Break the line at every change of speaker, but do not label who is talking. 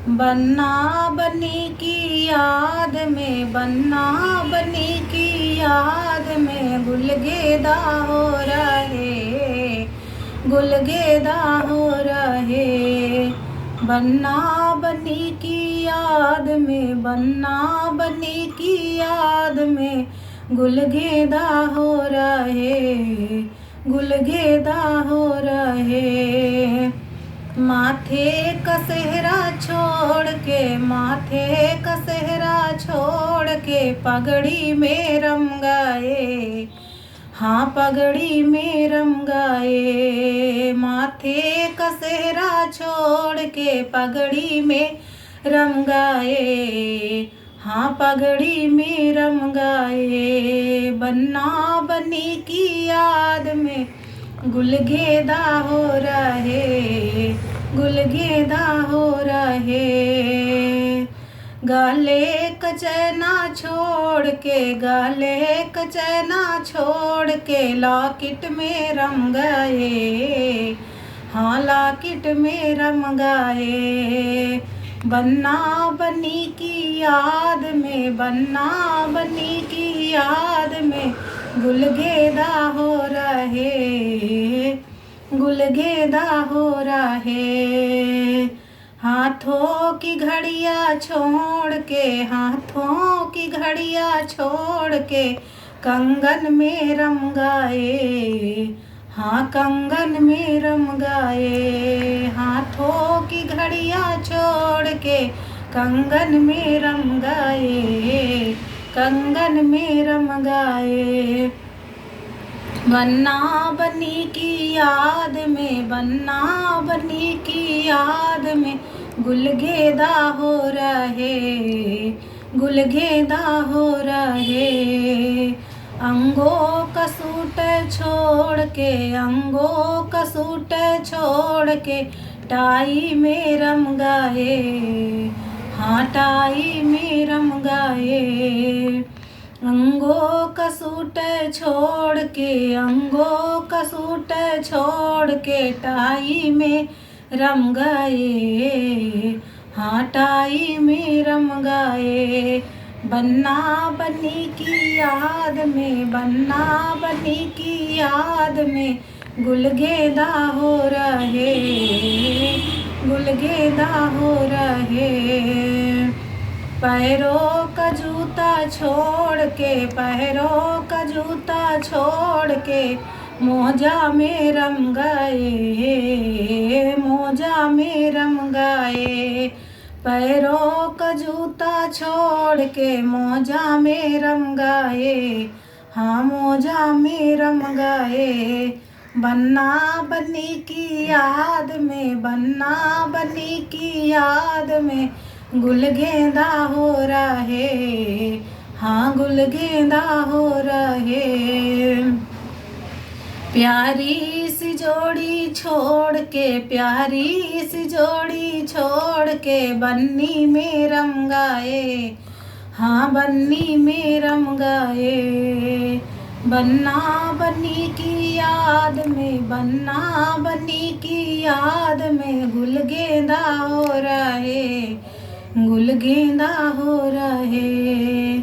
बन्ना बनी की याद में, बन्ना बनी की याद में गुलगेदा हो रहे, गुलगेदा हो रहे। बन्ना बनी की याद में, बन्ना बनी की याद में गुलगेदा हो रहे, गुलगेदा हो रहे। माथे का सेहरा छोड़ के, माथे का सेहरा छोड़ के पगड़ी में रम गए, हाँ पगड़ी में रम गए। माथे का सेहरा छोड़ के पगड़ी में रम गए, हाँ पगड़ी में रम गए। बन्ना बनी की याद में गुलगेदा हो रहे, गुलगेदा हो रहे। गाले कचैना छोड़ के, गाले कचैना छोड़ के लॉकेट में रम गए, हाँ लॉकेट में रम गए। बन्ना बनी की याद में, बन्ना बनी की याद में गुलगेदा हो रहे, गुलगेदा हो रहे। हाथों की घड़ियाँ छोड़ के, हाथों की घड़ियाँ छोड़ के कंगन में रम गए, हाँ कंगन में रम गए। हाथों की घड़ियाँ छोड़ के कंगन में रम गए, कंगन में रम गए। बन्ना बनी की याद में, बन्ना बनी की याद में गुलगेदा हो रहे, गुलगेदा हो रहे। अंगों का सूट छोड़ के, अंगों का सूट छोड़ के टाई में रम गए, हाँ टाई में रम गए। अंगों का सूट छोड़ के, अंगों का सूट छोड़ के टाई में रम गए, हाँ टाई में रम गए। बन्ना बनी की याद में, बन्ना बनी की याद में गुलगेदा हो रहे, गुलगेदा हो रहे। पैरों का जूता छोड़ के, पैरों का जूता छोड़ के मोजा में रम गए, मोजा में रम गए। पैरों का जूता छोड़ के मोजा में रम गए, हाँ मोजा में रम गए। बन्ना बनी की याद में, बन्ना बनी की याद में गुलगेदा हो रहे, हाँ गुलगेदा हो रहे। प्यारी सी जोड़ी छोड़ के, प्यारी सी जोड़ी छोड़ के बन्नी में रम गए, हाँ बन्नी में रम गए। बन्ना बनी की याद में, बन्ना बनी की याद में गुलगेदा हो रहे, गुलगेदा हो रहे।